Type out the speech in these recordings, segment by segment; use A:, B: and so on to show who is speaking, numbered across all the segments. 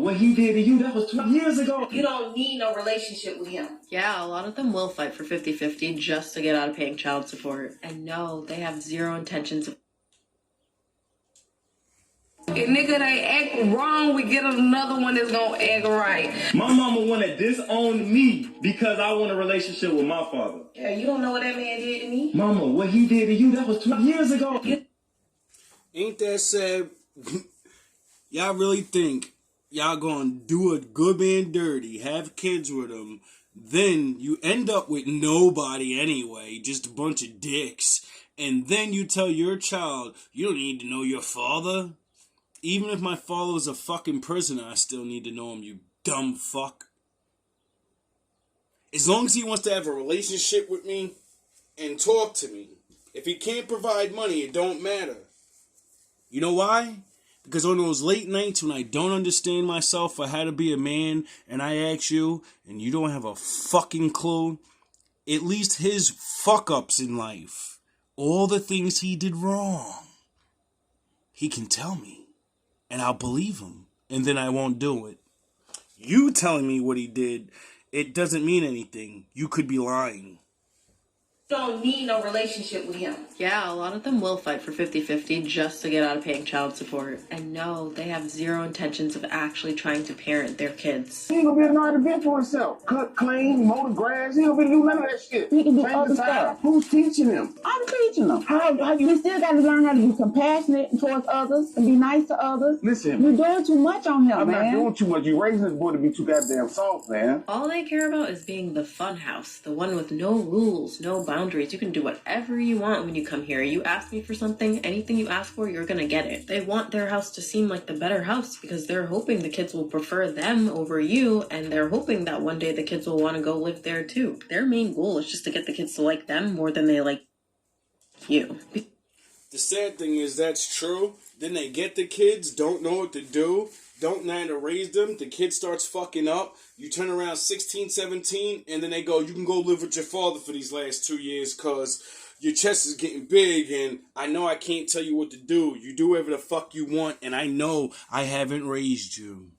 A: what he did to you, that was 12 years ago.
B: You don't need no relationship with him.
C: Yeah, a lot of them will fight for 50-50 just to get out of paying child support. And no, they have zero intentions of...
B: If nigga they act wrong, we get another one that's gonna act right.
A: My mama wanna disown me because I want a relationship with my father.
B: Yeah, you don't know what that man did to me?
A: Mama, what he did to you, that was 12 years ago.
D: Ain't that sad? Y'all really think y'all gonna do a good man dirty, have kids with him, then you end up with nobody anyway, just a bunch of dicks, and then you tell your child, you don't need to know your father? Even if my father was a fucking prisoner, I still need to know him, you dumb fuck. As long as he wants to have a relationship with me and talk to me, if he can't provide money, it don't matter. You know why? Because on those late nights when I don't understand myself for how to be a man, and I ask you, and you don't have a fucking clue, at least his fuck-ups in life, all the things he did wrong, he can tell me. And I'll believe him, and then I won't do it. You telling me what he did, it doesn't mean anything. You could be lying.
B: You don't need no relationship with him.
C: Yeah, a lot of them will fight for 50-50 just to get out of paying child support. And no, they have zero intentions of actually trying to parent their kids.
E: He ain't gonna be able to know how to fend for himself. Cut, clean, mow the grass. He ain't gonna be able to do none of that shit.
F: He can do
E: Change
F: other
E: the
F: stuff.
E: tire. Who's teaching him?
F: I'm teaching them. How you still got to learn how to be compassionate towards others and be nice to others.
E: Listen,
F: You're doing too much on him,
E: I'm
F: man.
E: not doing too much. You raising this boy to be too goddamn soft, man.
C: All they care about is being the fun house, the one with no rules, no boundaries. You can do whatever you want when you come here. You ask me for something, anything you ask for, you're gonna get it. They want their house to seem like the better house because they're hoping the kids will prefer them over you, and they're hoping that one day the kids will want to go live there too. Their main goal is just to get the kids to like them more than they like you.
D: The sad thing is that's true. Then they get the kids, don't know what to do, don't know how to raise them. The kid starts fucking up. You turn around 16, 17, and then they go, you can go live with your father for these last 2 years because your chest is getting big and I know I can't tell you what to do. You do whatever the fuck you want, and I know I haven't raised you.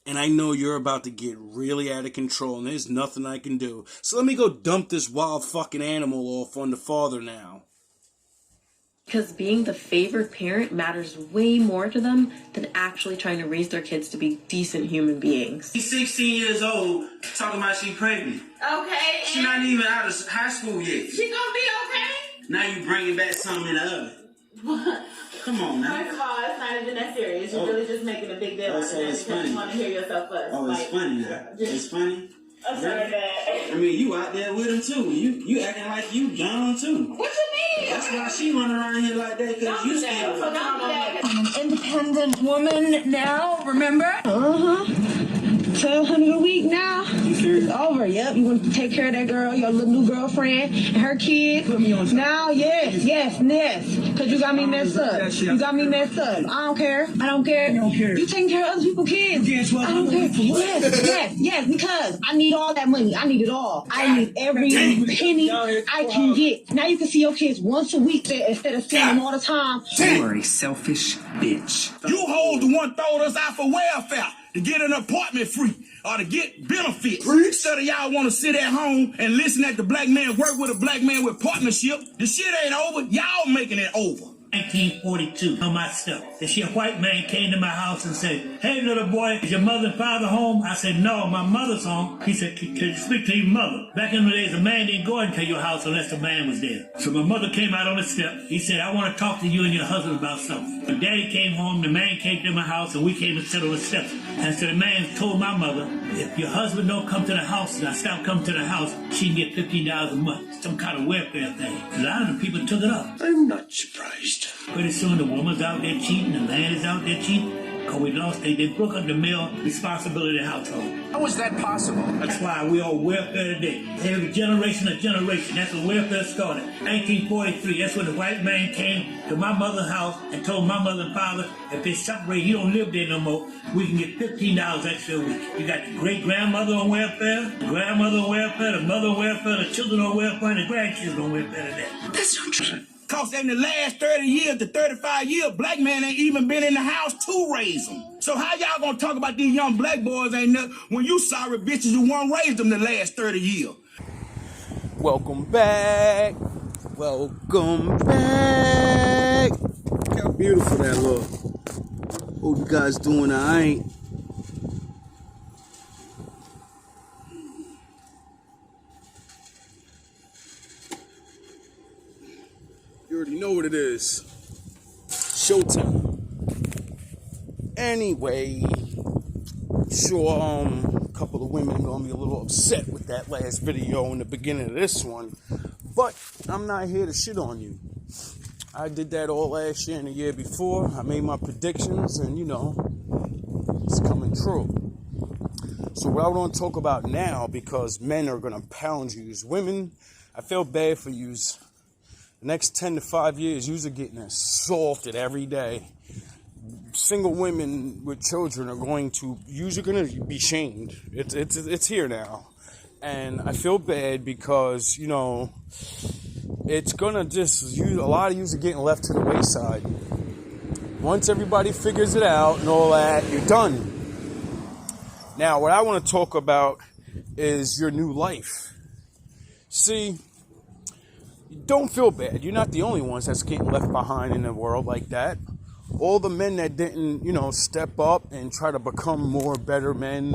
D: And I know you're about to get really out of control, and there's nothing I can do. So let me go dump this wild fucking animal off on the father now.
C: Because being the favored parent matters way more to them than actually trying to raise their kids to be decent human beings.
G: She's 16 years old, talking about she pregnant.
B: Okay.
G: She's not even out of high school yet.
B: She gonna be okay?
G: Now you bringing back something in the oven.
B: What?
G: Come on now.
B: First of all, it's not even that serious. You're really just making a big deal out of
G: so
B: it
G: it's
B: because
G: funny.
B: you want to hear yourself first.
G: Oh, it's funny now. It's funny.
B: I'm sorry, Dad.
G: I mean, you out there with him too. You acting like you John too.
B: What you mean?
G: That's why she running around here like that, because you scared of her.
F: I'm an independent woman now, remember? $1,200 a week now. It's over. Yep, you want to take care of that girl, your little new girlfriend, and her kids.
G: Put me on
F: Now, yes. Because you got me messed up. You got me messed up. I don't care. I don't care.
G: You don't care.
F: You taking care of other people's kids.
G: Guess what?
F: I don't care. Yes, because I need all that money. I need it all. I need every penny I can get. Now you can see your kids once a week instead of seeing them all the time.
H: You are a selfish bitch.
I: You hoes the one throwed us out for welfare to get an apartment free or to get benefits. Instead of y'all want to sit at home and listen at the black man work with a black man with partnership. The shit ain't over. Y'all making it over.
J: 1942 on my stuff. This a white man came to my house and said, "Hey, little boy, is your mother and father home?" I said, "No, my mother's home." He said, "Can you speak to your mother?" Back in the days, a man didn't go into your house unless the man was there. So my mother came out on the step. He said, "I want to talk to you and your husband about something." When Daddy came home, the man came to my house, and we came and sat on the steps. And so the man told my mother, "If your husband don't come to the house and I stop coming to the house, she can get $15 a month, some kind of welfare thing." A lot of the people took it up.
I: I'm not surprised.
J: Pretty soon the woman's out there cheating, the man is out there cheating. Because we lost, they broke up the male responsibility of the household.
H: How is that possible?
J: That's why we all welfare today. Every generation of generation. That's when welfare started. 1943, that's when the white man came to my mother's house and told my mother and father, if they separate, you don't live there no more, we can get $15 extra a week. You got the great-grandmother on welfare, the grandmother on welfare, the mother on welfare, the children on welfare, and the grandchildren on welfare today.
H: That's not true.
I: Because in the last 30 years to 35 years, black men ain't even been in the house to raise them. So how y'all gonna talk about these young black boys ain't nothing when you sorry bitches who won't raise them the last 30 years?
D: Welcome back. Welcome back. Look how beautiful that look. Hope you guys doing alright. You already know what it is. Showtime. Anyway, sure, a couple of women are gonna be a little upset with that last video in the beginning of this one, but I'm not here to shit on you. I did that all last year and the year before. I made my predictions, and it's coming true. So what I want to talk about now, because men are gonna pound you, women, I feel bad for you. The next 10 to 5 years, you're getting assaulted every day. Single women with children are going to be shamed. It's here now. And I feel bad because, it's gonna a lot of you are getting left to the wayside. Once everybody figures it out and all that, you're done. Now, what I want to talk about is your new life. See, don't feel bad. You're not the only ones that's getting left behind in the world like that. All the men that didn't, step up and try to become more better men,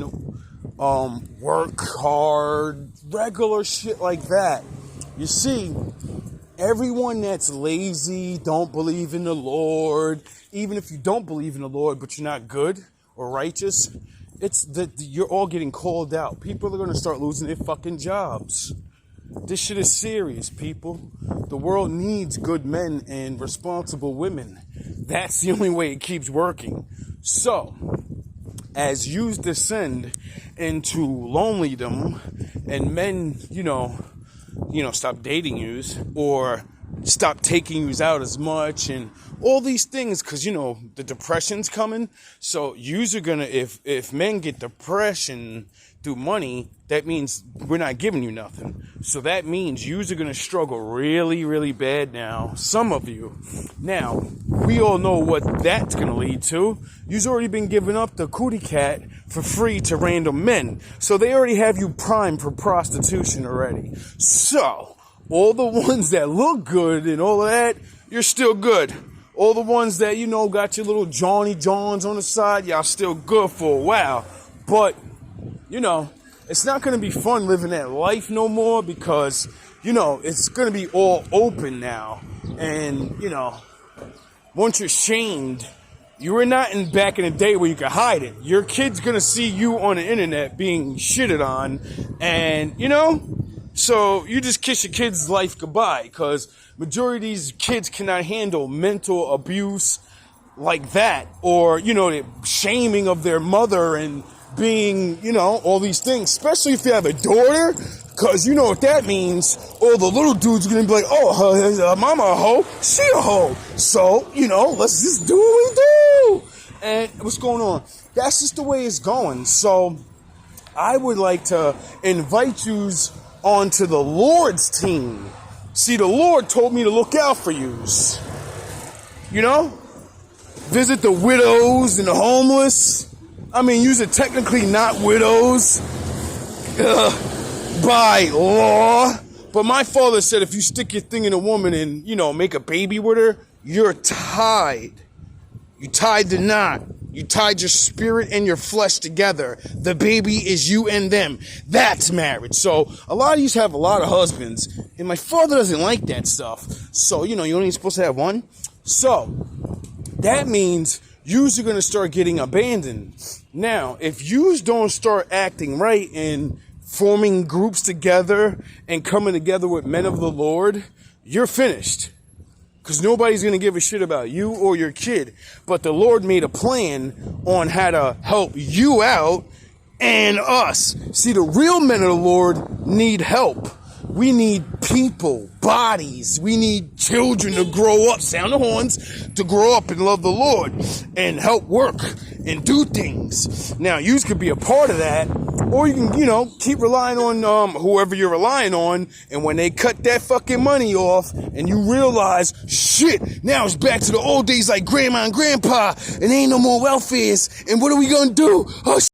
D: work hard, regular shit like that. You see, everyone that's lazy, don't believe in the Lord, even if you don't believe in the Lord, but you're not good or righteous, it's that you're all getting called out. People are going to start losing their fucking jobs. This shit is serious, people. The world needs good men and responsible women. That's the only way it keeps working. So, as you descend into lonelydom and men, stop dating yous or stop taking yous out as much and all these things, because, the depression's coming. So, yous are gonna, if men get depression through money, that means we're not giving you nothing. So that means yous are gonna struggle really, really bad now. Some of you. Now, we all know what that's gonna lead to. You've already been giving up the cootie cat for free to random men. So they already have you primed for prostitution already. So, all the ones that look good and all of that, you're still good. All the ones that, got your little Johnny Johns on the side, y'all still good for a while. But, it's not going to be fun living that life no more because, it's going to be all open now. And, once you're shamed, you were not back in the day where you could hide it. Your kid's going to see you on the internet being shitted on. And, so you just kiss your kid's life goodbye because majority of these kids cannot handle mental abuse like that. Or, the shaming of their mother and being, all these things, especially if you have a daughter, because you know what that means. All the little dudes are going to be like, oh, her mama a hoe, she a hoe. So, let's just do what we do. And what's going on? That's just the way it's going. So, I would like to invite yous onto the Lord's team. See, the Lord told me to look out for yous. Visit the widows and the homeless. I mean, yous are technically not widows by law. But my father said if you stick your thing in a woman and, make a baby with her, you're tied. You tied the knot. You tied your spirit and your flesh together. The baby is you and them. That's marriage. So a lot of you have a lot of husbands. And my father doesn't like that stuff. So, you're only supposed to have one. So that means yous are going to start getting abandoned. Now, if yous don't start acting right and forming groups together and coming together with men of the Lord, you're finished. Because nobody's going to give a shit about you or your kid. But the Lord made a plan on how to help you out and us. See, the real men of the Lord need help. We need people, bodies. We need children to grow up, sound the horns, to grow up and love the Lord and help work and do things. Now, you could be a part of that Or you can, keep relying on whoever you're relying on, and when they cut that fucking money off and you realize, shit, now it's back to the old days like grandma and grandpa, and ain't no more welfares, and what are we gonna do? Oh,